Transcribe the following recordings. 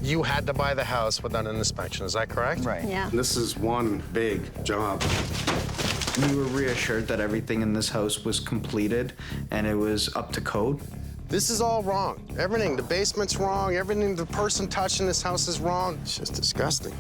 you had to buy the house without an inspection, is that correct? Right. Yeah. This is one big job. We were reassured that everything in this house was completed and it was up to code. This is all wrong. Everything, the basement's wrong, everything the person touching this house is wrong. It's just disgusting.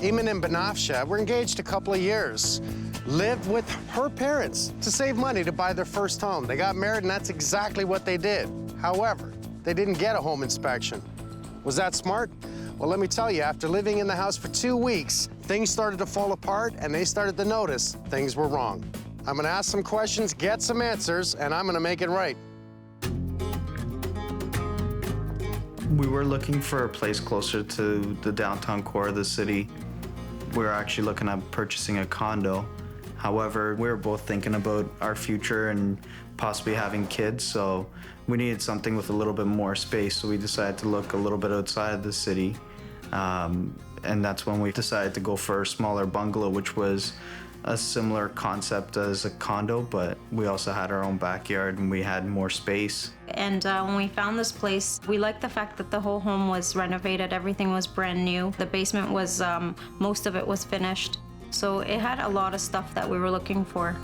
Eiman and Benafsha were engaged a couple of years. Lived with her parents to save money to buy their first home. They got married, and that's exactly what they did. However, they didn't get a home inspection. Was that smart? Well, let me tell you, after living in the house for 2 weeks, things started to fall apart, and they started to notice things were wrong. I'm gonna ask some questions, get some answers, and I'm gonna make it right. We were looking for a place closer to the downtown core of the city. We were actually looking at purchasing a condo. However, we were both thinking about our future and possibly having kids, so we needed something with a little bit more space, so we decided to look a little bit outside of the city. And that's when we decided to go for a smaller bungalow, which was a similar concept as a condo, but we also had our own backyard and we had more space. And when we found this place, we liked the fact that the whole home was renovated. Everything was brand new. The basement was, most of it was finished. So it had a lot of stuff that we were looking for.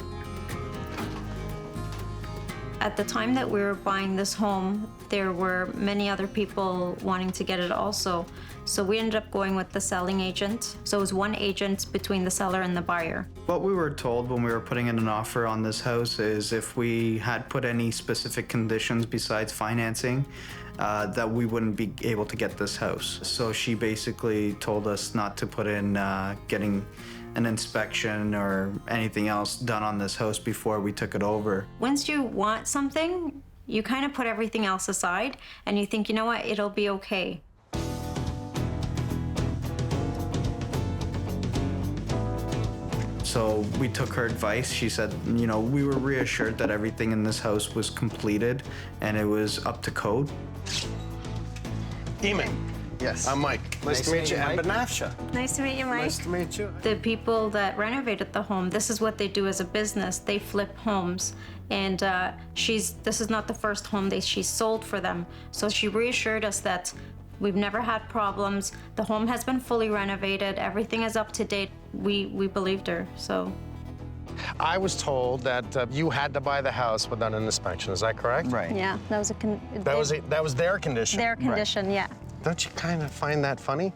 At the time that we were buying this home, there were many other people wanting to get it also. So we ended up going with the selling agent. So it was one agent between the seller and the buyer. What we were told when we were putting in an offer on this house is if we had put any specific conditions besides financing, that we wouldn't be able to get this house. So she basically told us not to put in getting an inspection or anything else done on this house before we took it over. Once you want something, you kind of put everything else aside and you think, you know what, it'll be okay. So we took her advice. She said, you know, we were reassured that everything in this house was completed and it was up to code. Eiman. Yes. I'm Mike. Nice to meet you. And Benafsha. Nice to meet you, Mike. Nice to meet you. The people that renovated the home, this is what they do as a business. They flip homes. And this is not the first home she's sold for them. So she reassured us that we've never had problems. The home has been fully renovated. Everything is up to date. We believed her, so. I was told that you had to buy the house without an inspection. Is that correct? Right. Yeah, that was That was their condition. their condition, yeah. Don't you kind of find that funny?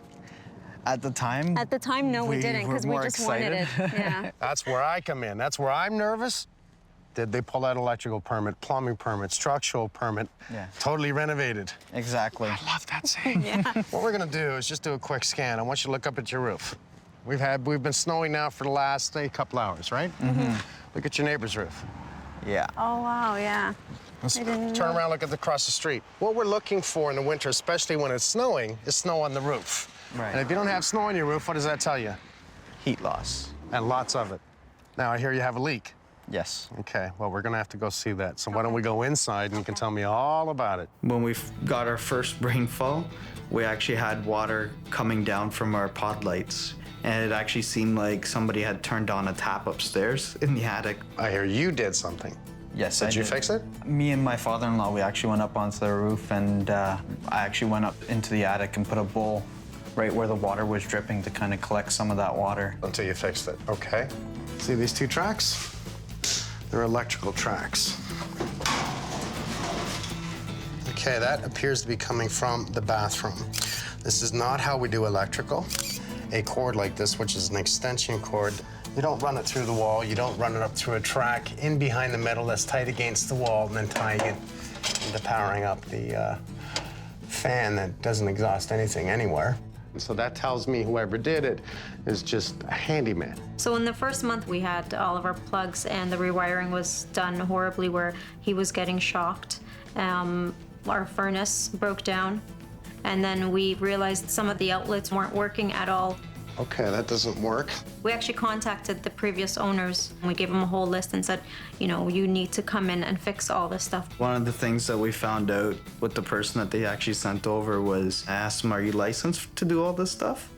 At the time? At the time, no, we didn't, because we were just more wanted it. excited. Yeah. That's where I come in. That's where I'm nervous. Did they pull out electrical permit, plumbing permit, structural permit? Yeah. Totally renovated. Exactly. I love that saying. Yeah. What we're gonna do is just do a quick scan. I want you to look up at your roof. We've been snowing now for the last couple hours, right? Mm-hmm. Look at your neighbor's roof. Yeah. Oh, wow, yeah. Let's I didn't turn know. around, look at across the street. What we're looking for in the winter, especially when it's snowing, is snow on the roof. Right. And if you don't have snow on your roof, what does that tell you? Heat loss. And lots of it. Now, I hear you have a leak. Yes. Okay, well, we're gonna have to go see that. So why don't we go inside and you can tell me all about it. When we got our first rainfall, we actually had water coming down from our pod lights. And it actually seemed like somebody had turned on a tap upstairs in the attic. I hear you did something. Yes, Did you fix it? Me and my father-in-law, we actually went up onto the roof and I actually went up into the attic and put a bowl right where the water was dripping to kind of collect some of that water. Until you fixed it, okay. See these two tracks? They're electrical tracks. Okay, that appears to be coming from the bathroom. This is not how we do electrical. A cord like this, which is an extension cord, you don't run it through the wall, you don't run it up through a track in behind the metal that's tight against the wall and then tying it into powering up the fan that doesn't exhaust anything anywhere. So that tells me whoever did it is just a handyman. So in the first month, we had all of our plugs and the rewiring was done horribly where he was getting shocked. Our furnace broke down. And then we realized some of the outlets weren't working at all. Okay, that doesn't work. We actually contacted the previous owners. We gave them a whole list and said, you know, you need to come in and fix all this stuff. One of the things that we found out with the person that they actually sent over was, I asked him, are you licensed to do all this stuff?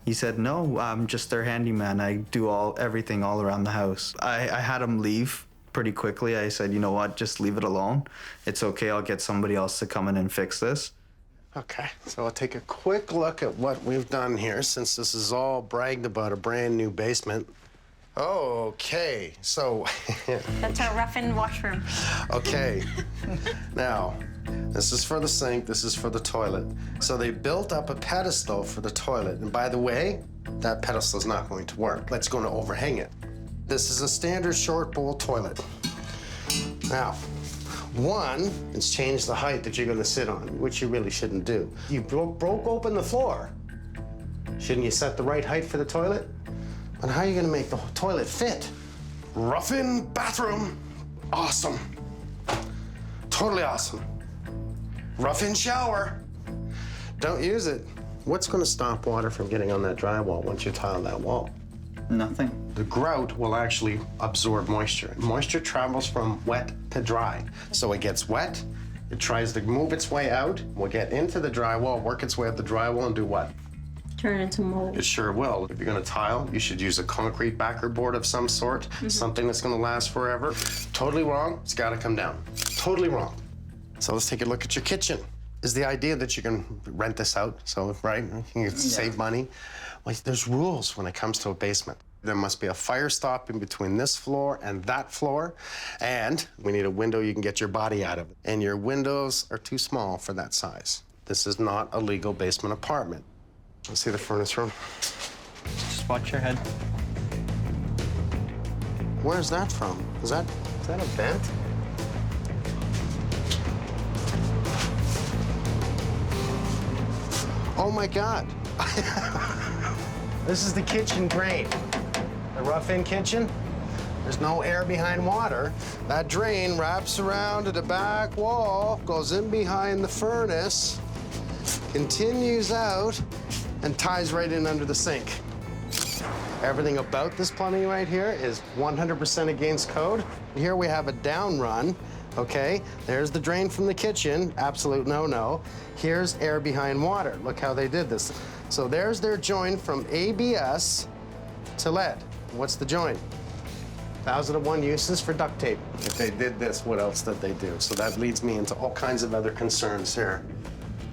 He said, no, I'm just their handyman. I do everything all around the house. I had him leave pretty quickly. I said, you know what, just leave it alone. It's okay, I'll get somebody else to come in and fix this. Okay, so I'll take a quick look at what we've done here, since this is all bragged about a brand new basement. Okay, so... That's our rough-in washroom. Okay, now, this is for the sink, this is for the toilet. So they built up a pedestal for the toilet. And by the way, that pedestal is not going to work. Let's go to overhang it. This is a standard short bowl toilet. Now, one, it's changed the height that you're gonna sit on, which you really shouldn't do. You broke open the floor. Shouldn't you set the right height for the toilet? And how are you gonna make the toilet fit? Rough-in bathroom, awesome. Totally awesome. Rough-in shower, don't use it. What's gonna stop water from getting on that drywall once you tile that wall? Nothing. The grout will actually absorb moisture. Moisture travels from wet to dry. So it gets wet, it tries to move its way out, will get into the drywall, work its way up the drywall, and do what? Turn into mold. It sure will. If you're gonna tile, you should use a concrete backer board of some sort, something that's gonna last forever. Totally wrong, it's gotta come down. Totally wrong. So let's take a look at your kitchen. Is the idea that you can rent this out, so, right? You can save money. Well, there's rules when it comes to a basement. There must be a fire stop in between this floor and that floor, and we need a window you can get your body out of. And your windows are too small for that size. This is not a legal basement apartment. Let's see the furnace room. Just watch your head. Where's that from? Is that a vent? Oh my God. This is the kitchen drain. The rough-in kitchen. There's no air behind water. That drain wraps around to the back wall, goes in behind the furnace, continues out, and ties right in under the sink. Everything about this plumbing right here is 100% against code. Here we have a down run, okay? There's the drain from the kitchen, absolute no-no. Here's air behind water. Look how they did this. So there's their joint from ABS to lead. What's the joint? 1,001 uses for duct tape. If they did this, what else did they do? So that leads me into all kinds of other concerns here.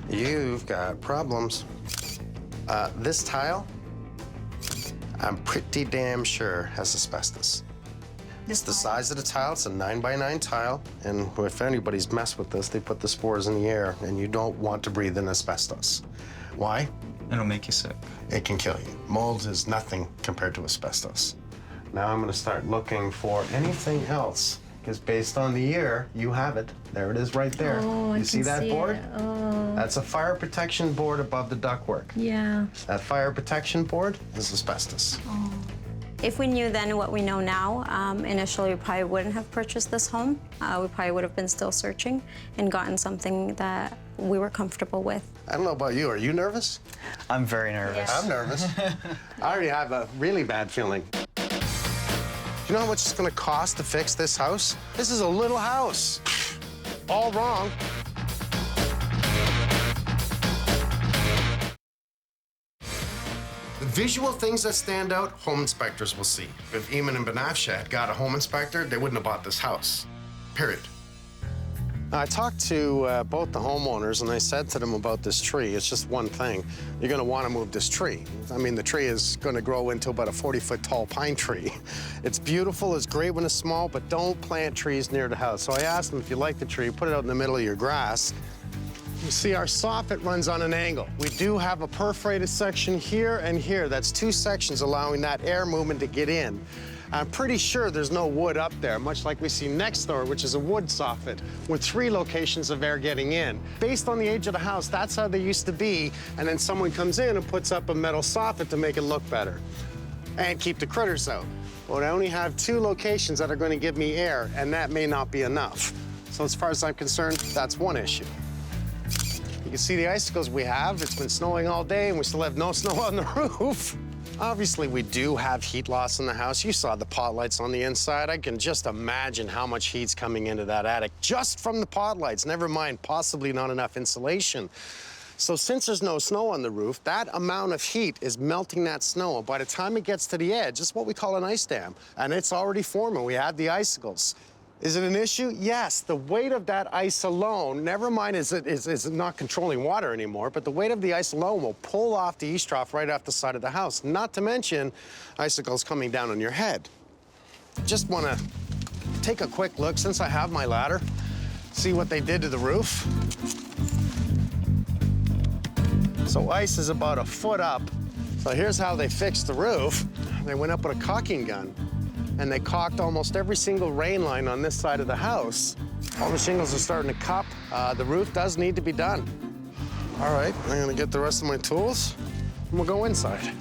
You've got problems. This tile, I'm pretty damn sure has asbestos. It's the size of the tile, it's a 9x9 tile, and if anybody's messed with this, they put the spores in the air, and you don't want to breathe in asbestos. Why? It'll make you sick. It can kill you. Mold is nothing compared to asbestos. Now I'm gonna start looking for anything else, because based on the year, you have it. There it is right there. Oh, you see that board? Oh, That's a fire protection board above the ductwork. yeah. That fire protection board is asbestos. If we knew then what we know now, initially we probably wouldn't have purchased this home. We probably would have been still searching and gotten something that we were comfortable with. I don't know about you. Are you nervous? I'm very nervous. I'm nervous. I already have a really bad feeling. Do you know how much it's gonna cost to fix this house? This is a little house. All wrong. The visual things that stand out, home inspectors will see. If Eiman and Benafsha had got a home inspector, they wouldn't have bought this house. Period. I talked to both the homeowners, and I said to them about this tree. It's just one thing. You're going to want to move this tree. I mean, the tree is going to grow into about a 40-foot tall pine tree. It's beautiful. It's great when it's small, but don't plant trees near the house. So I asked them, if you like the tree, put it out in the middle of your grass. You see, our soffit runs on an angle. We do have a perforated section here and here. That's two sections allowing that air movement to get in. I'm pretty sure there's no wood up there, much like we see next door, which is a wood soffit with 3 locations of air getting in. Based on the age of the house, that's how they used to be, and then someone comes in and puts up a metal soffit to make it look better and keep the critters out. Well, I only have 2 locations that are going to give me air, and that may not be enough. So as far as I'm concerned, that's one issue. You can see the icicles we have. It's been snowing all day, and we still have no snow on the roof. Obviously, we do have heat loss in the house. You saw the pot lights on the inside. I can just imagine how much heat's coming into that attic just from the pot lights, never mind possibly not enough insulation. So since there's no snow on the roof, that amount of heat is melting that snow. By the time it gets to the edge, it's what we call an ice dam, and it's already forming. We have the icicles. Is it an issue? Yes. The weight of that ice alone, never mind is it not controlling water anymore, but the weight of the ice alone will pull off the eaves trough right off the side of the house, not to mention icicles coming down on your head. Just want to take a quick look, since I have my ladder, see what they did to the roof. So ice is about a foot up. So here's how they fixed the roof. They went up with a caulking gun, and they caulked almost every single rain line on this side of the house. All the shingles are starting to cup. The roof does need to be done. All right, I'm gonna get the rest of my tools, and we'll go inside.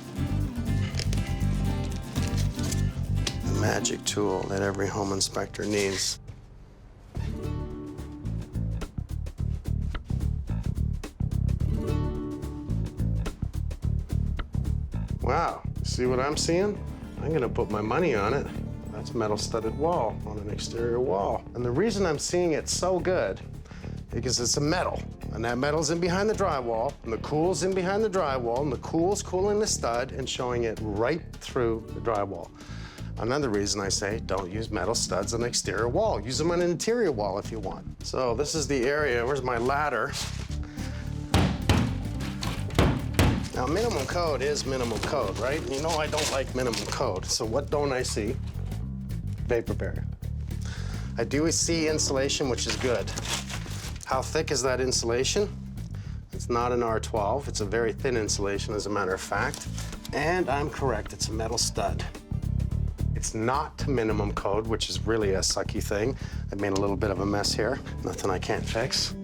The magic tool that every home inspector needs. Wow, see what I'm seeing? I'm gonna put my money on it. That's metal studded wall on an exterior wall. And the reason I'm seeing it so good, because it's a metal, and that metal's in behind the drywall, and the cool's in behind the drywall, and the cool's cooling the stud and showing it right through the drywall. Another reason I say don't use metal studs on an exterior wall. Use them on an interior wall if you want. So this is the area, where's my ladder? Now, minimum code is minimum code, right? You know I don't like minimum code, so what don't I see? Vapor barrier. I do see insulation, which is good. How thick is that insulation? It's not an R12. It's a very thin insulation, as a matter of fact. And I'm correct, it's a metal stud. It's not to minimum code, which is really a sucky thing. I made a little bit of a mess here. Nothing I can't fix.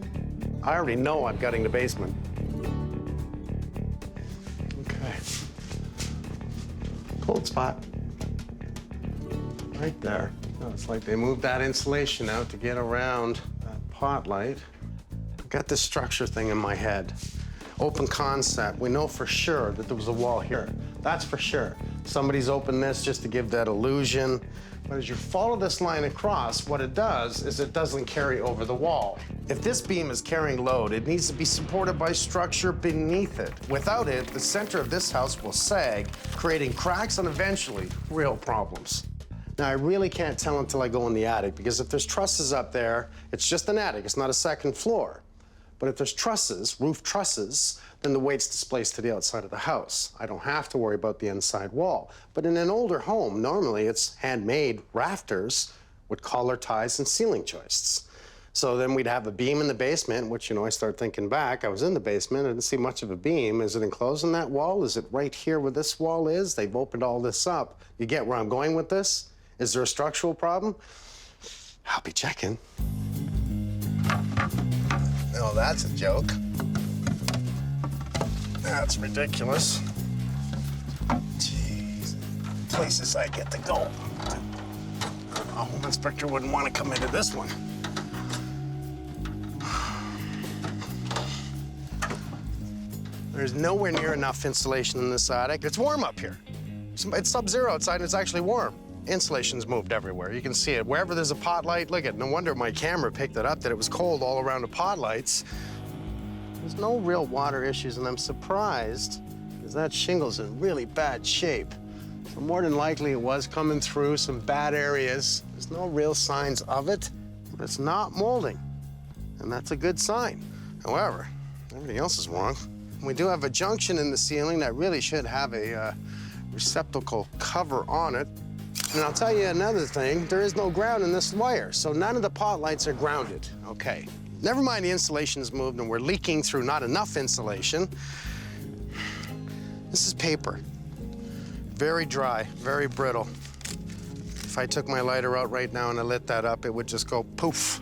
I already know I'm gutting the basement. Cold spot. Right there. Oh, it's like they moved that insulation out to get around that pot light. I've got this structure thing in my head. Open concept. We know for sure that there was a wall here. That's for sure. Somebody's opened this just to give that illusion. But as you follow this line across, what it does is it doesn't carry over the wall. If this beam is carrying load, it needs to be supported by structure beneath it. Without it, the center of this house will sag, creating cracks and eventually real problems. Now, I really can't tell until I go in the attic, because if there's trusses up there, it's just an attic, it's not a second floor. But if there's trusses, roof trusses, then the weight's displaced to the outside of the house. I don't have to worry about the inside wall. But in an older home, normally it's handmade rafters with collar ties and ceiling joists. So then we'd have a beam in the basement, which, you know, I start thinking back. I was in the basement, I didn't see much of a beam. Is it enclosed in that wall? Is it right here where this wall is? They've opened all this up. You get where I'm going with this? Is there a structural problem? I'll be checking. No, that's a joke. That's ridiculous. Jeez, places I get to go. A home inspector wouldn't want to come into this one. There's nowhere near enough insulation in this attic. It's warm up here. It's sub-zero outside and it's actually warm. Insulation's moved everywhere. You can see it. Wherever there's a pot light, look at it. No wonder my camera picked it up, that it was cold all around the pot lights. There's no real water issues, and I'm surprised, because that shingle's in really bad shape. So more than likely it was coming through some bad areas. There's no real signs of it, but it's not molding, and that's a good sign. However, everything else is wrong. We do have a junction in the ceiling that really should have a receptacle cover on it. And I'll tell you another thing, there is no ground in this wire, so none of the pot lights are grounded. Okay, never mind the insulation's moved and we're leaking through not enough insulation. This is paper. Very dry, very brittle. If I took my lighter out right now and I lit that up, it would just go poof.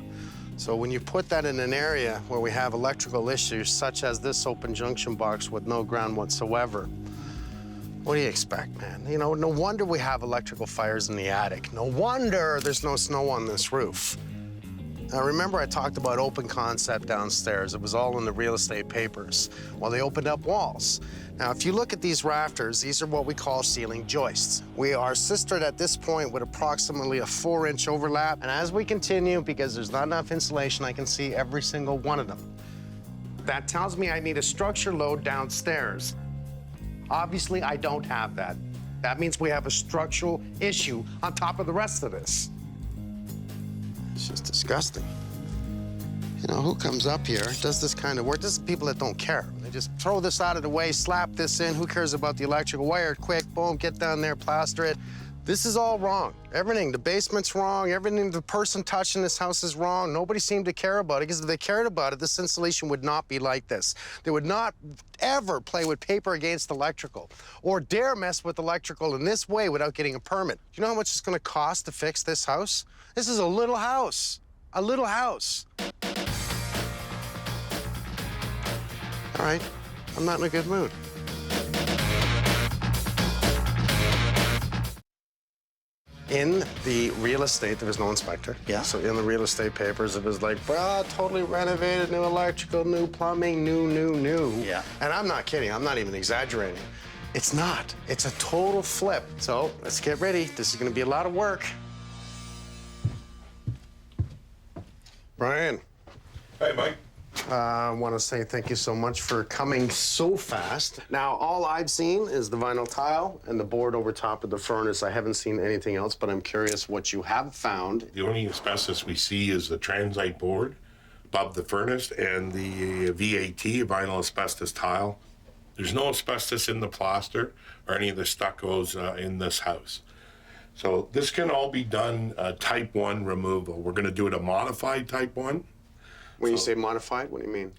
So when you put that in an area where we have electrical issues, such as this open junction box with no ground whatsoever, what do you expect, man? You know, no wonder we have electrical fires in the attic. No wonder there's no snow on this roof. Now remember I talked about open concept downstairs. It was all in the real estate papers. Well, they opened up walls. Now, if you look at these rafters, these are what we call ceiling joists. We are sistered at this point with approximately a 4-inch overlap. And as we continue, because there's not enough insulation, I can see every single one of them. That tells me I need a structure load downstairs. Obviously, I don't have that. That means we have a structural issue on top of the rest of this. It's just disgusting. You know, who comes up here, does this kind of work? This is people that don't care. They just throw this out of the way, slap this in. Who cares about the electrical wire? Quick, boom, get down there, plaster it. This is all wrong. Everything, the basement's wrong. Everything, the person touching this house is wrong. Nobody seemed to care about it, because if they cared about it, this installation would not be like this. They would not ever play with paper against electrical or dare mess with electrical in this way without getting a permit. Do you know how much it's gonna cost to fix this house? This is a little house, a little house. All right, I'm not in a good mood. In the real estate, there was no inspector. Yeah. So in the real estate papers, it was like, well, totally renovated, new electrical, new plumbing, new. Yeah. And I'm not kidding. I'm not even exaggerating. It's not. It's a total flip. So let's get ready. This is going to be a lot of work. Brian. Hey, Mike. I want to say thank you so much for coming so fast. Now, all I've seen is the vinyl tile and the board over top of the furnace. I haven't seen anything else, but I'm curious what you have found. The only asbestos we see is the transite board above the furnace and the VAT, vinyl asbestos tile. There's no asbestos in the plaster or any of the stuccos in this house. So this can all be done type 1 removal. We're going to do it a modified type 1. When you say modified, what do you mean?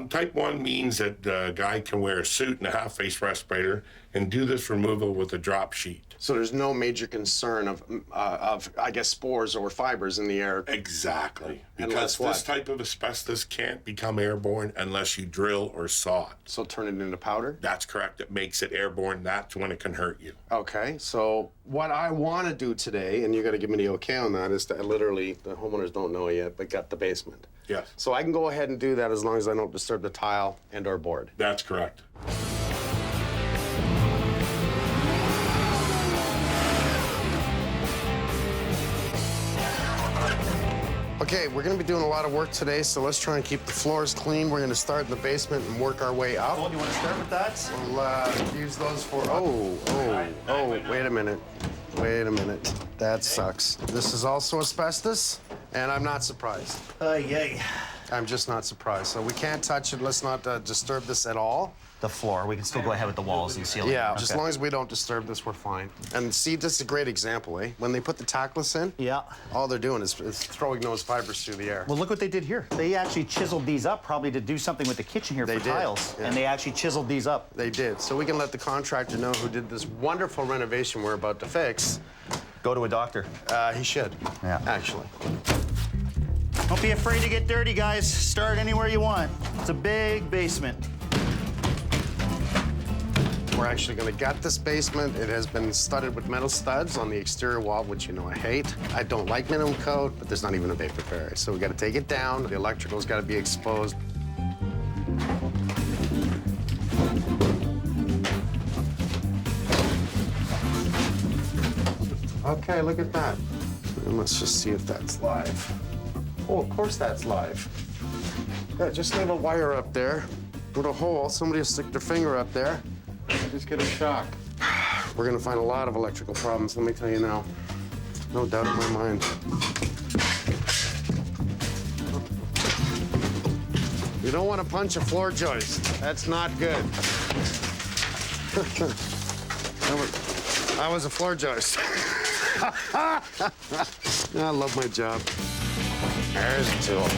Type 1 means that a guy can wear a suit and a half-face respirator and do this removal with a drop sheet. So there's no major concern of I guess, spores or fibers in the air. Exactly. Unless Because what? this type of asbestos can't become airborne unless you drill or saw it. So turn it into powder? That's correct. It makes it airborne. That's when it can hurt you. Okay, so what I want to do today, and you got to give me the okay on that, is to literally, the homeowners don't know yet, but gut the basement. Yes. So I can go ahead and do that as long as I don't disturb the tile and or board. That's correct. Okay, we're gonna be doing a lot of work today, so let's try and keep the floors clean. We're gonna start in the basement and work our way up. Oh, you want to start with that? We'll use those for, wait a minute. Wait a minute. That sucks. This is also asbestos, and I'm not surprised. Yay. I'm just not surprised. So we can't touch it. Let's not disturb this at all. The floor. We can still go ahead with the walls and ceiling. Yeah, just as Okay. long as we don't disturb this, we're fine. And see, this is a great example, eh? When they put the tackless in, Yeah. all they're doing is throwing those fibers through the air. Well, look what they did here. They actually chiseled these up, probably to do something with the kitchen here They for did, tiles. yeah. And they actually chiseled these up. They did. So we can let the contractor know who did this wonderful renovation we're about to fix. Go to a doctor. He should, Yeah. actually. Don't be afraid to get dirty, guys. Start anywhere you want. It's a big basement. We're actually gonna gut this basement. It has been studded with metal studs on the exterior wall, which you know I hate. I don't like minimum code, but there's not even a vapor barrier. So we gotta take it down. The electrical's gotta be exposed. Okay, look at that. And let's just see if that's live. Oh, of course that's live. Yeah, just leave a wire up there, put a hole, somebody will stick their finger up there, and just get a shock. We're gonna find a lot of electrical problems, let me tell you now. No doubt in my mind. You don't want to punch a floor joist. That's not good. I was a floor joist. I love my job. There's a tool.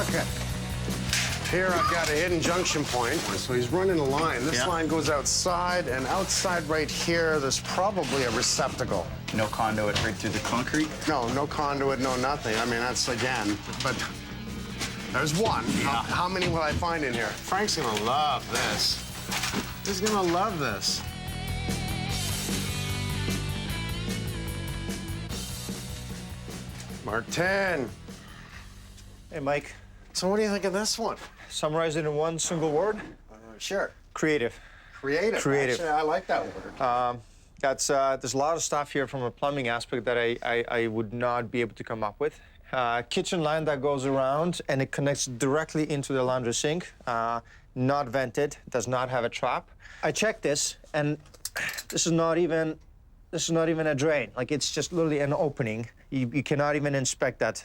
Okay. Here I've got a hidden junction point. So he's running a line. This line goes outside, and outside right here, there's probably a receptacle. No conduit right through the concrete? No conduit, no nothing. I mean, that's again, but there's one. Yeah. How many will I find in here? Frank's gonna love this. He's gonna love this. Martin. Hey, Mike. So what do you think of this one? Summarize it in one single word. Sure. Creative. Creative. Creative. Actually, I like that word. There's a lot of stuff here from a plumbing aspect that I would not be able to come up with. Kitchen line that goes around and it connects directly into the laundry sink. Not vented, does not have a trap. I checked this, and this is not even a drain. Like, it's just literally an opening. You cannot even inspect that.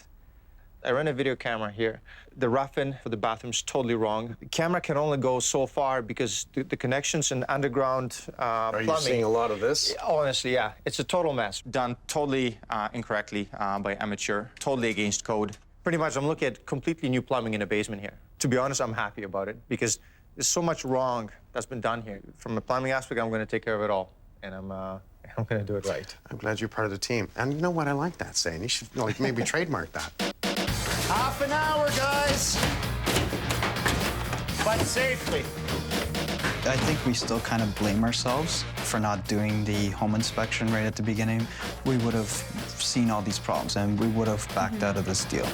I ran a video camera here. The rough-in for the bathroom is totally wrong. The camera can only go so far because the connections in underground plumbing. Are you seeing a lot of this? Honestly, yeah. It's a total mess. Done totally incorrectly by amateur, totally against code. Pretty much, I'm looking at completely new plumbing in a basement here. To be honest, I'm happy about it because there's so much wrong that's been done here. From a plumbing aspect, I'm going to take care of it all, and I'm going to do it right. I'm glad you're part of the team. And you know what? I like that saying. You should like maybe trademark that. Half an hour, guys. But safely. I think we still kind of blame ourselves for not doing the home inspection right at the beginning. We would have seen all these problems and we would have backed out of this deal.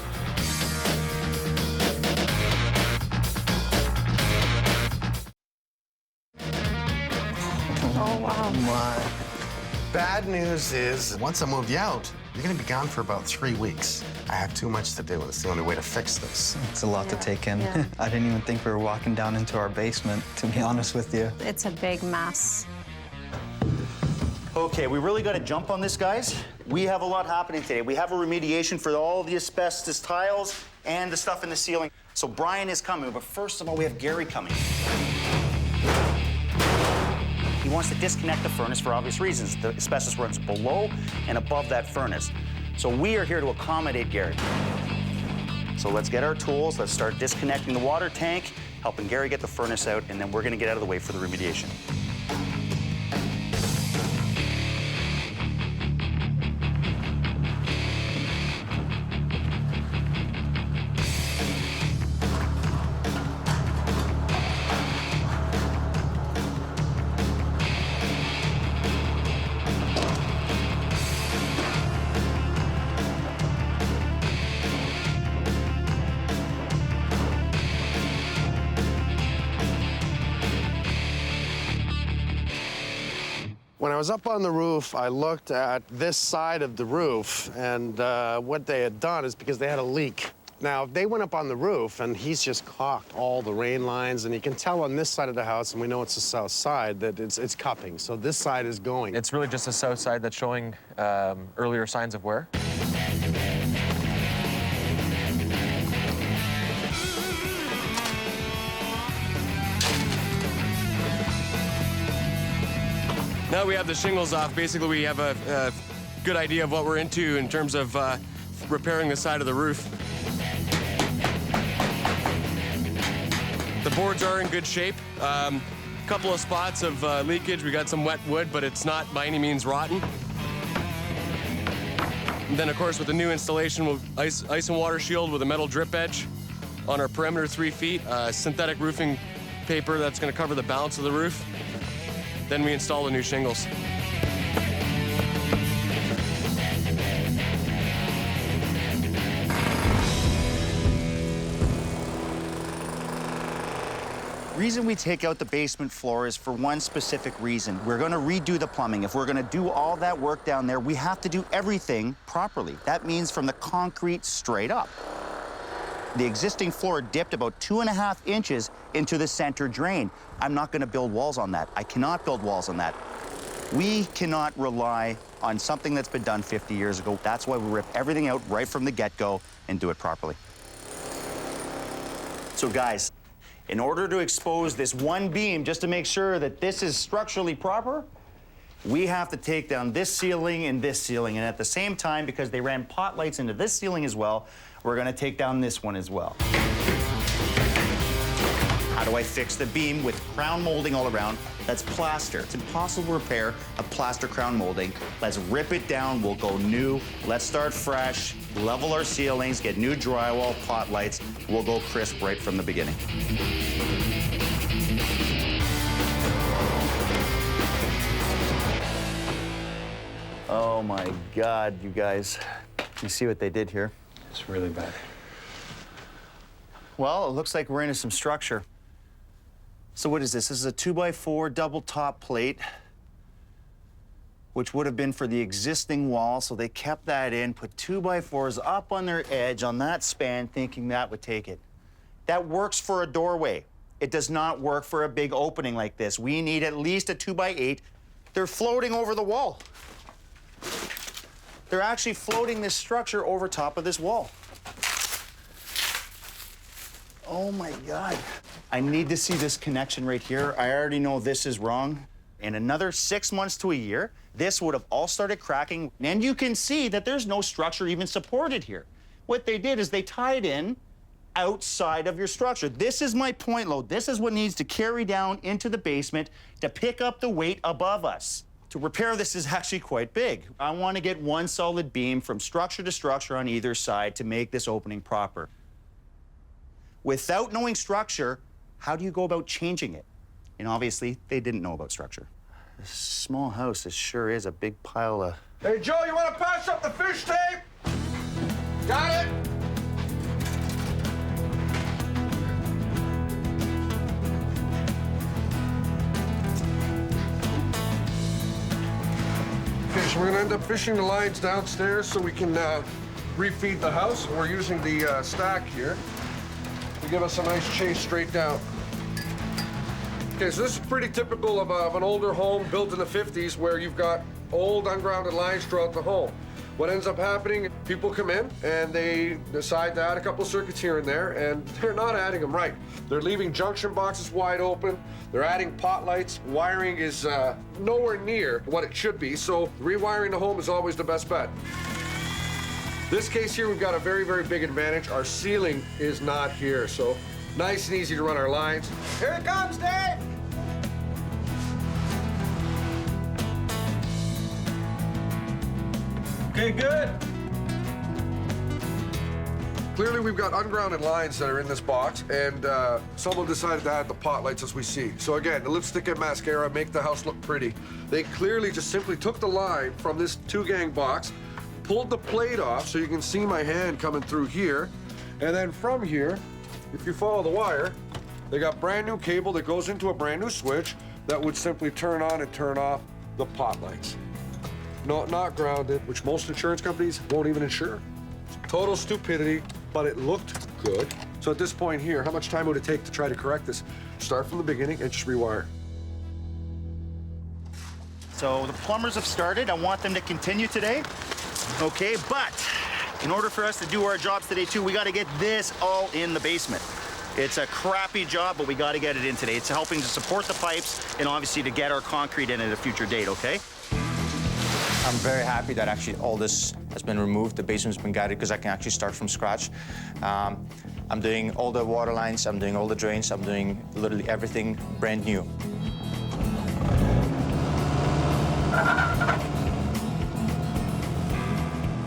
Oh, wow. My bad news is, once I move you out, you're gonna be gone for about 3 weeks. I have too much to do. It's the only way to fix this. It's a lot to take in. Yeah. I didn't even think we were walking down into our basement, to be honest with you. It's a big mess. Okay, we really got to jump on this, guys. We have a lot happening today. We have a remediation for all the asbestos tiles and the stuff in the ceiling. So Brian is coming, but first of all, we have Gary coming. He wants to disconnect the furnace for obvious reasons. The asbestos runs below and above that furnace. So we are here to accommodate Gary. So let's get our tools, let's start disconnecting the water tank, helping Gary get the furnace out, and then we're gonna get out of the way for the remediation. When I was up on the roof, I looked at this side of the roof, and what they had done is because they had a leak. Now, they went up on the roof, and he's just caulked all the rain lines, and you can tell on this side of the house, and we know it's the south side, that it's cupping. So this side is going. It's really just the south side that's showing earlier signs of wear. Now we have the shingles off. Basically, we have a good idea of what we're into in terms of repairing the side of the roof. The boards are in good shape. Couple of spots of leakage. We got some wet wood, but it's not by any means rotten. And then, of course, with the new installation, we'll ice and water shield with a metal drip edge on our perimeter 3 feet, synthetic roofing paper that's going to cover the balance of the roof. Then we install the new shingles. The reason we take out the basement floor is for one specific reason. We're going to redo the plumbing. If we're going to do all that work down there, we have to do everything properly. That means from the concrete straight up. The existing floor dipped about 2.5 inches into the center drain. I'm not going to build walls on that. I cannot build walls on that. We cannot rely on something that's been done 50 years ago. That's why we rip everything out right from the get-go and do it properly. So guys, in order to expose this one beam, just to make sure that this is structurally proper, we have to take down this ceiling and this ceiling. And at the same time, because they ran pot lights into this ceiling as well, we're going to take down this one as well. How do I fix the beam with crown molding all around? That's plaster. It's impossible to repair a plaster crown molding. Let's rip it down, we'll go new. Let's start fresh, level our ceilings, get new drywall, pot lights. We'll go crisp right from the beginning. Oh my God, you guys. You see what they did here? It's really bad. Well, it looks like we're into some structure. So what is this? This is a 2x4 double top plate, which would have been for the existing wall. So they kept that in, put 2x4s up on their edge on that span, thinking that would take it. That works for a doorway. It does not work for a big opening like this. We need at least a 2x8. They're floating over the wall. They're actually floating this structure over top of this wall. Oh my God. I need to see this connection right here. I already know this is wrong. In another 6 months to a year, this would have all started cracking. And you can see that there's no structure even supported here. What they did is they tied in outside of your structure. This is my point load. This is what needs to carry down into the basement to pick up the weight above us. To repair this is actually quite big. I want to get one solid beam from structure to structure on either side to make this opening proper. Without knowing structure, how do you go about changing it? And obviously, they didn't know about structure. This small house, this sure is a big pile of... Hey, Joe, you want to pass up the fish tape? Got it? Okay, so we're going to end up fishing the lines downstairs so we can refeed the house. We're using the stack here to give us a nice chase straight down. Okay, so this is pretty typical of an older home built in the 50s where you've got old ungrounded lines throughout the home. What ends up happening, people come in and they decide to add a couple of circuits here and there, and they're not adding them right. They're leaving junction boxes wide open. They're adding pot lights. Wiring is nowhere near what it should be, so rewiring the home is always the best bet. This case here, we've got a very, very big advantage. Our ceiling is not here, so nice and easy to run our lines. Here it comes, Dave! Okay, good. Clearly, we've got ungrounded lines that are in this box, and someone decided to add the pot lights as we see. So again, the lipstick and mascara make the house look pretty. They clearly just simply took the line from this 2-gang box, pulled the plate off so you can see my hand coming through here, and then from here, if you follow the wire, they got brand new cable that goes into a brand new switch that would simply turn on and turn off the pot lights. Not grounded, which most insurance companies won't even insure. Total stupidity, but it looked good. So at this point here, how much time would it take to try to correct this? Start from the beginning and just rewire. So the plumbers have started. I want them to continue today. Okay, but in order for us to do our jobs today too, we got to get this all in the basement. It's a crappy job, but we got to get it in today. It's helping to support the pipes and obviously to get our concrete in at a future date, okay? I'm very happy that actually all this has been removed. The basement's been gutted because I can actually start from scratch. I'm doing all the water lines, I'm doing all the drains, I'm doing literally everything brand new.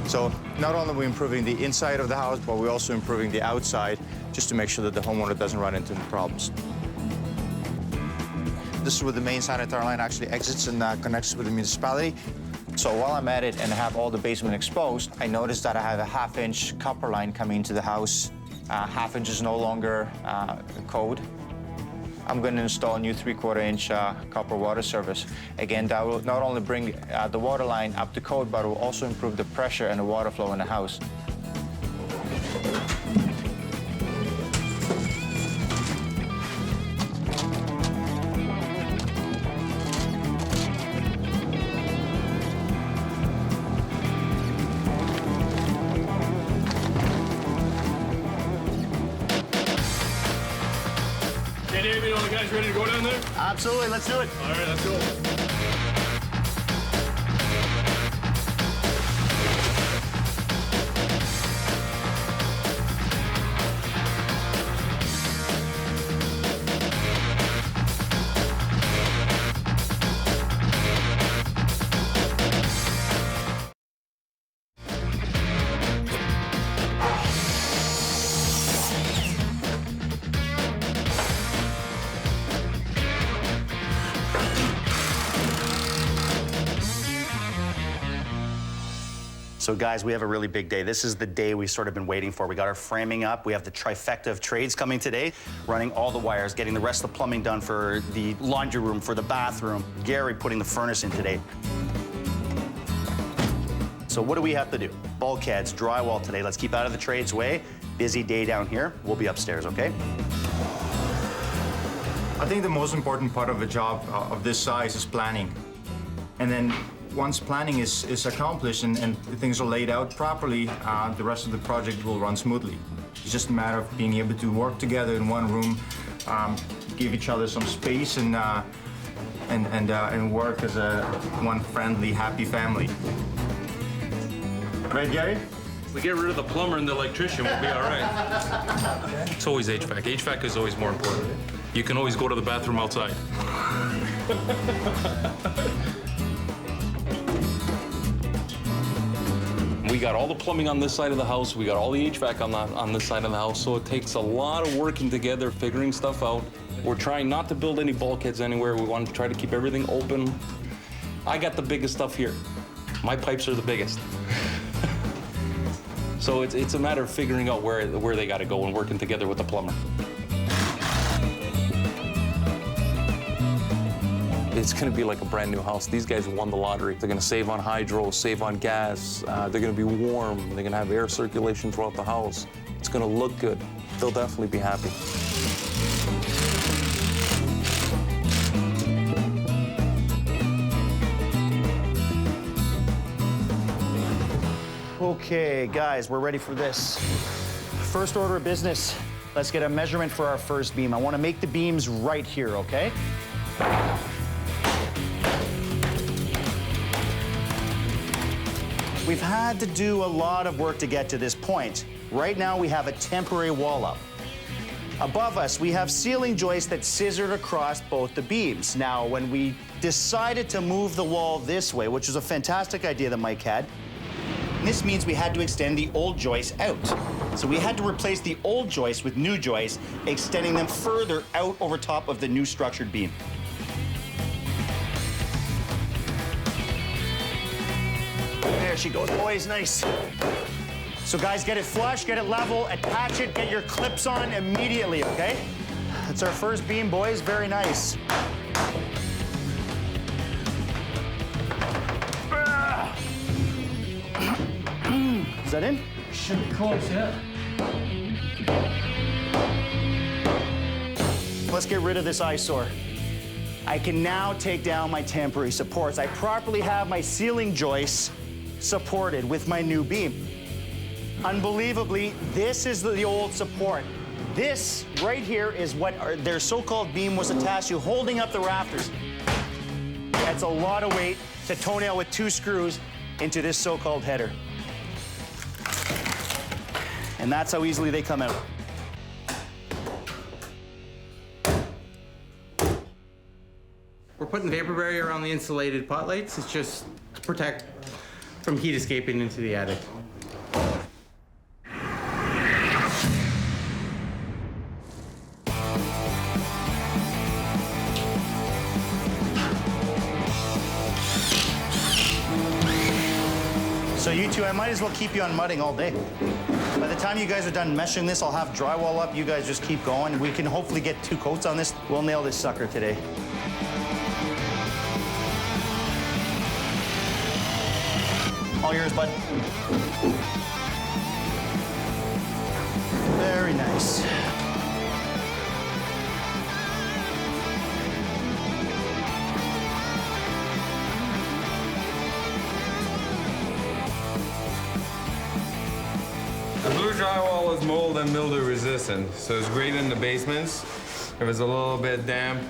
So not only are we improving the inside of the house, but we're also improving the outside just to make sure that the homeowner doesn't run into any problems. This is where the main sanitary line actually exits and connects with the municipality. So while I'm at it and have all the basement exposed, I noticed that I have a 1/2-inch copper line coming into the house. 1/2 inch is no longer code. I'm going to install a new 3/4-inch copper water service. Again, that will not only bring the water line up to code, but it will also improve the pressure and the water flow in the house. Ready to go down there? Absolutely, let's do it. All right, let's go. So guys, we have a really big day. This is the day we've sort of been waiting for. We got our framing up. We have the trifecta of trades coming today, running all the wires, getting the rest of the plumbing done for the laundry room, for the bathroom. Gary putting the furnace in today. So what do we have to do? Bulkheads, drywall today. Let's keep out of the trades way. Busy day down here. We'll be upstairs, okay? I think the most important part of a job of this size is planning. And then once planning is accomplished and things are laid out properly, the rest of the project will run smoothly. It's just a matter of being able to work together in one room, give each other some space, and work as one friendly, happy family. Right, Gary? We get rid of the plumber and the electrician, we'll be all right. It's always HVAC. HVAC is always more important. You can always go to the bathroom outside. We got all the plumbing on this side of the house. We got all the HVAC on this side of the house. So it takes a lot of working together, figuring stuff out. We're trying not to build any bulkheads anywhere. We want to try to keep everything open. I got the biggest stuff here. My pipes are the biggest. So it's a matter of figuring out where they got to go and working together with the plumber. It's going to be like a brand new house. These guys won the lottery. They're going to save on hydro, save on gas. They're going to be warm. They're going to have air circulation throughout the house. It's going to look good. They'll definitely be happy. Okay, guys, we're ready for this. First order of business, let's get a measurement for our first beam. I want to make the beams right here, okay? We've had to do a lot of work to get to this point. Right now, we have a temporary wall up. Above us, we have ceiling joists that scissored across both the beams. Now, when we decided to move the wall this way, which was a fantastic idea that Mike had, this means we had to extend the old joists out. So we had to replace the old joists with new joists, extending them further out over top of the new structured beam. There she goes, boys, nice. So guys, get it flush, get it level, attach it, get your clips on immediately, okay? That's our first beam, boys, very nice. Is that in? Should be close, yeah. Let's get rid of this eyesore. I can now take down my temporary supports. I properly have my ceiling joists supported with my new beam. Unbelievably, this is the old support. This right here is what their so-called beam was attached to, holding up the rafters. That's a lot of weight to toenail with 2 screws into this so-called header. And that's how easily they come out. We're putting vapor barrier around the insulated pot lights. It's just to protect from heat escaping into the attic. So you two, I might as well keep you on mudding all day. By the time you guys are done meshing this, I'll have drywall up. You guys just keep going. We can hopefully get 2 coats on this. We'll nail this sucker today. All yours, bud. Very nice. The blue drywall is mold and mildew resistant, so it's great in the basements. If it's a little bit damp,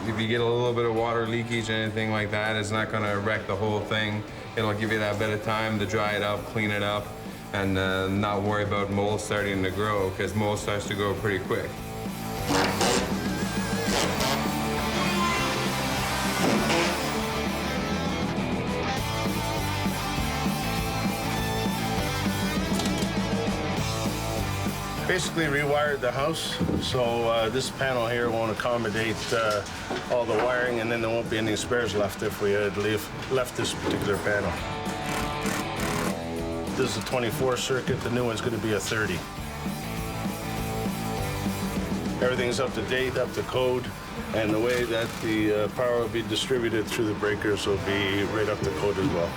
if you get a little bit of water leakage or anything like that, it's not gonna wreck the whole thing. It'll give you that bit of time to dry it up, clean it up, and not worry about mold starting to grow, because mold starts to grow pretty quick. Basically rewired the house, so this panel here won't accommodate all the wiring, and then there won't be any spares left if we had left this particular panel. This is a 24 circuit. The new one's going to be a 30. Everything's up to date, up to code, and the way that the power will be distributed through the breakers will be right up to code as well.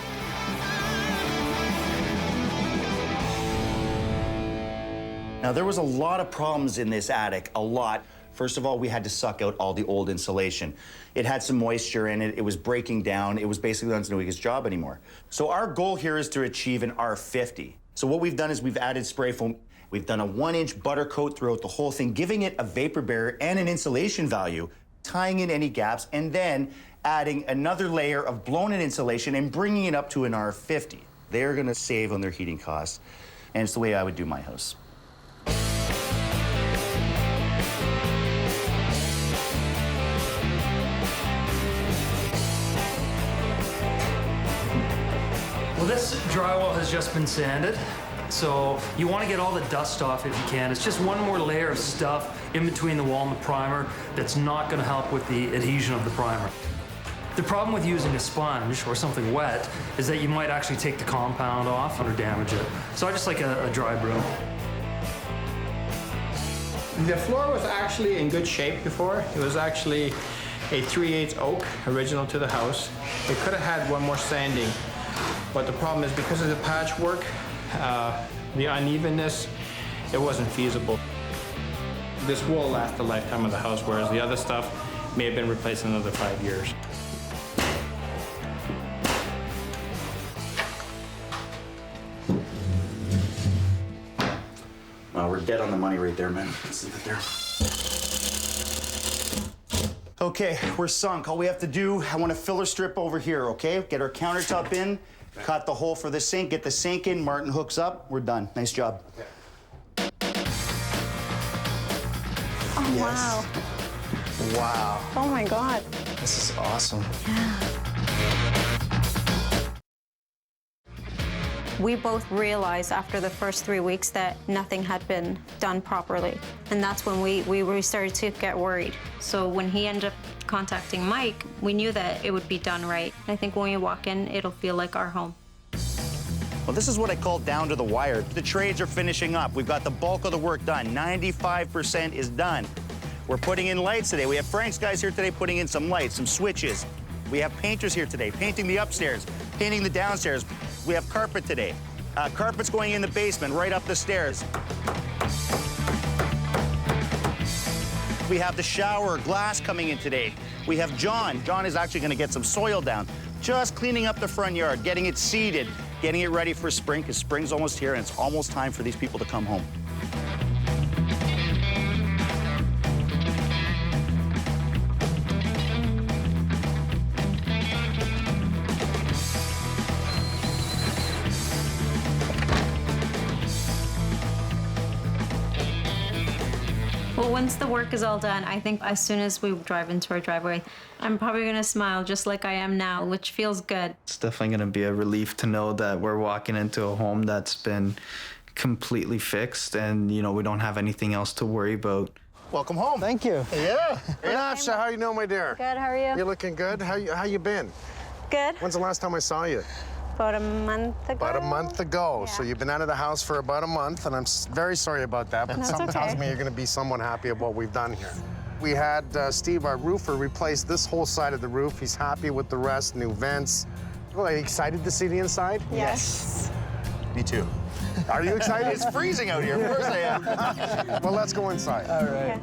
Now, there was a lot of problems in this attic, a lot. First of all, we had to suck out all the old insulation. It had some moisture in it. It was breaking down. It was basically not doing its job anymore. So our goal here is to achieve an R50. So what we've done is we've added spray foam. We've done a 1-inch butter coat throughout the whole thing, giving it a vapor barrier and an insulation value, tying in any gaps, and then adding another layer of blown-in insulation and bringing it up to an R50. They're gonna save on their heating costs, and it's the way I would do my house. Well, this drywall has just been sanded, so you want to get all the dust off if you can. It's just one more layer of stuff in between the wall and the primer that's not going to help with the adhesion of the primer. The problem with using a sponge or something wet is that you might actually take the compound off or damage it. So I just like a dry broom. The floor was actually in good shape before. It was actually a 3/8 oak, original to the house. It could have had one more sanding, but the problem is because of the patchwork, the unevenness, it wasn't feasible. This will last the lifetime of the house, whereas the other stuff may have been replaced in another 5 years. Well, we're dead on the money right there, man. Let's leave it there. Okay, we're sunk. All we have to do, I want a filler strip over here, okay? Get our countertop in, cut the hole for the sink, get the sink in, Martin hooks up, we're done. Nice job. Oh, Yes. wow. Wow. Oh, my God. This is awesome. We both realized after the first 3 weeks that nothing had been done properly. And that's when we really started to get worried. So when he ended up contacting Mike, we knew that it would be done right. I think when we walk in, it'll feel like our home. Well, this is what I call down to the wire. The trades are finishing up. We've got the bulk of the work done. 95% is done. We're putting in lights today. We have Frank's guys here today putting in some lights, some switches. We have painters here today, painting the upstairs, painting the downstairs. We have carpet today. Carpet's going in the basement, right up the stairs. We have the shower, glass coming in today. We have John. John is actually gonna get some soil down. Just cleaning up the front yard, getting it seeded, getting it ready for spring, because spring's almost here and it's almost time for these people to come home. Well, once the work is all done, I think as soon as we drive into our driveway, I'm probably gonna smile just like I am now, which feels good. It's definitely going to be a relief to know that we're walking into a home that's been completely fixed and, you know, we don't have anything else to worry about. Welcome home. Thank you. Yeah. Benafsha, how you doing, my dear? Good, how are you? You looking good? How you been? Good. When's the last time I saw you? About a month ago. About a month ago. Yeah. So you've been out of the house for about a month, and I'm very sorry about that, but That's something tells okay. me you're going to be somewhat happy of what we've done here. We had Steve, our roofer, replace this whole side of the roof. He's happy with the rest, new vents. Well, are you excited to see the inside? Yes. Me too. Are you excited? It's freezing out here. Of course I am. Well, let's go inside. All right.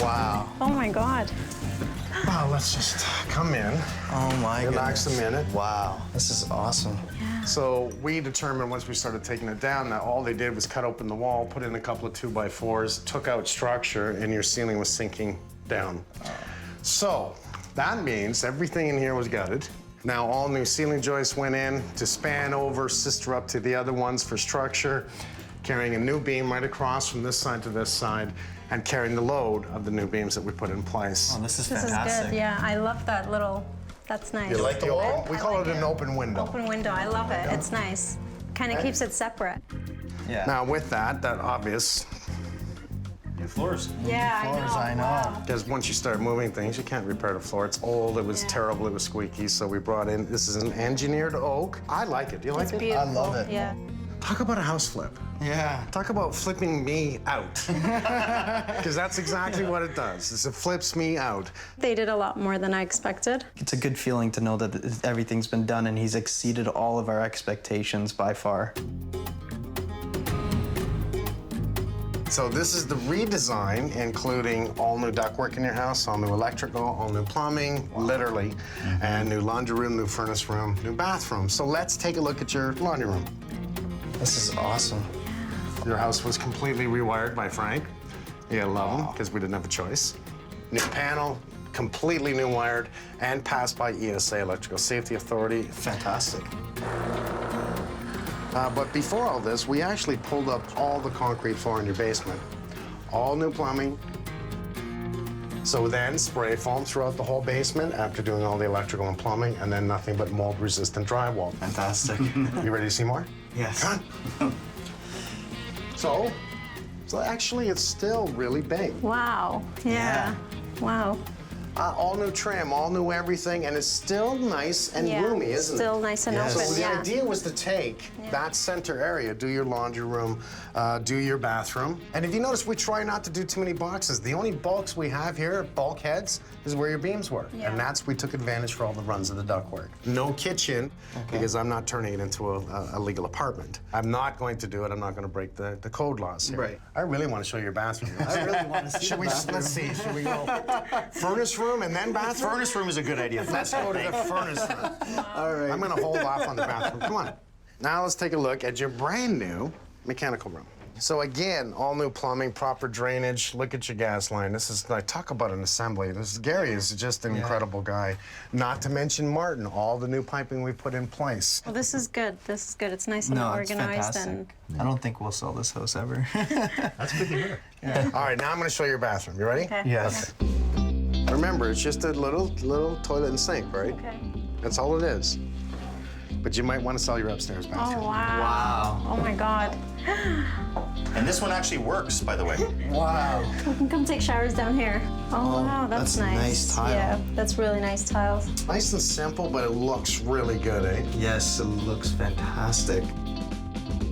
Wow. Oh, my God. Wow, let's just come in. Oh my Relax a minute. Wow, this is awesome. So we determined once we started taking it down that all they did was cut open the wall, put in a couple of 2x4s, took out structure, and your ceiling was sinking down. So that means everything in here was gutted. Now all new ceiling joists went in to span over, sister up to the other ones for structure, carrying a new beam right across from this side to this side, and carrying the load of the new beams that we put in place. Oh, this is This fantastic. is good, yeah. I love that little, that's nice. You like the wall? open? We call it an open window. Open window, I love it. It's nice. Kind of keeps it separate. Yeah. Now with that obvious, New floors. Yeah, I know. Wow. Because once you start moving things, you can't repair the floor. It's old, it was terrible, it was squeaky, so we brought in, this is an engineered oak. I like it. Do you like it? Beautiful. I love it. Yeah. Talk about a house flip. Yeah. Talk about flipping me out. Because that's exactly what it does. Is it flips me out. They did a lot more than I expected. It's a good feeling to know that everything's been done and he's exceeded all of our expectations by far. So this is the redesign, including all new ductwork in your house, all new electrical, all new plumbing, literally, and new laundry room, new furnace room, new bathroom. So let's take a look at your laundry room. This is awesome. Your house was completely rewired by Frank. You gotta love him, because we didn't have a choice. New panel, completely new wired, and passed by ESA, Electrical Safety Authority. Fantastic. But before all this, we actually pulled up all the concrete floor in your basement. All new plumbing. So then spray foam throughout the whole basement after doing all the electrical and plumbing, and then nothing but mold-resistant drywall. Fantastic. You ready to see more? Yes. Come on. So actually, it's still really big. Wow. Yeah. Wow. All new trim, all new everything, and it's still nice and roomy, isn't it? Still nice and open, So the yeah. idea was to take that center area, do your laundry room, do your bathroom. And if you notice, we try not to do too many boxes. The only bulks we have here, bulkheads, is where your beams were. Yeah. And we took advantage for all the runs of the ductwork. No kitchen, because I'm not turning it into a legal apartment. I'm not going to do it. I'm not going to break the code laws here. Right. I really want to show your bathroom. I really want to see the bathroom. Let's see. Should we go furnace room and then bathroom? Furnace room is a good idea. Let's go to the furnace room. All right. I'm gonna hold off on the bathroom. Come on. Now let's take a look at your brand new mechanical room. So again, all new plumbing, proper drainage. Look at your gas line. This is, like, talk about an assembly. Gary is just an incredible guy. Not to mention Martin, all the new piping we put in place. Well, this is good. This is good. It's nice and organized. And I don't think we'll sell this house ever. That's good to hear. Yeah. All right, now I'm gonna show you your bathroom. You ready? Okay. Yes. Okay. Remember, it's just a little toilet and sink, right? Okay. That's all it is. But you might want to sell your upstairs bathroom. Oh, wow. Oh, my God. And this one actually works, by the way. Wow. We can come take showers down here. Oh, wow, that's nice. Nice tile. Yeah, that's really nice tiles. Nice and simple, but it looks really good, eh? Yes, it looks fantastic.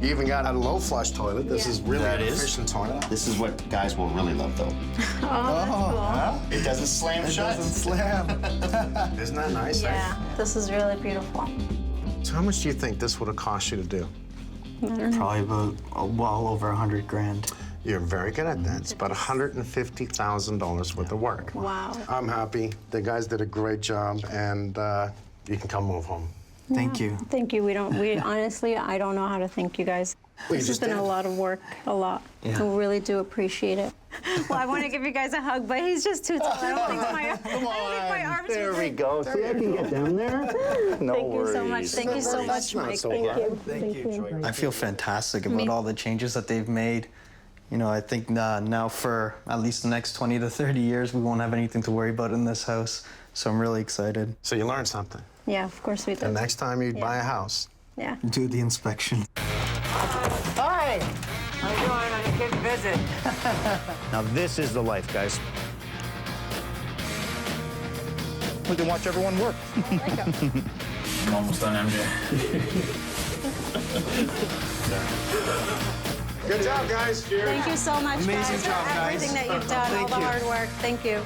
You even got a low flush toilet. This is really an efficient toilet. This is what guys will really love, though. Oh, that's cool. It doesn't slam shut. It doesn't slam. Isn't that nice? Yeah, this is really beautiful. So how much do you think this would have cost you to do? Probably about well over 100 grand. You're very good at that. It's about $150,000 worth of work. Wow. I'm happy. The guys did a great job, and you can come move home. Thank you. Thank you. We honestly, I don't know how to thank you guys. Well, This has been a lot of work, a lot. Yeah. We really do appreciate it. Well, I want to give you guys a hug, but he's just too tall. I don't think my arms There would we reach. go. See, I can get down there. No Thank worries. you so much. Thank you so much, Mike. Thank you. Thank you. I feel fantastic about all the changes that they've made. You know, I think now for at least the next 20 to 30 years, we won't have anything to worry about in this house. So I'm really excited. So you learned something. Yeah, of course we The did. next time you buy a house, Yeah. Do the inspection. Hi! How you doing on a kid visit? Now this is the life, guys. We can watch everyone work. I'm almost done, MJ. good job, guys. Thank you so much, Amazing guys, job, for guys. everything that you've done, all the hard work. Thank you.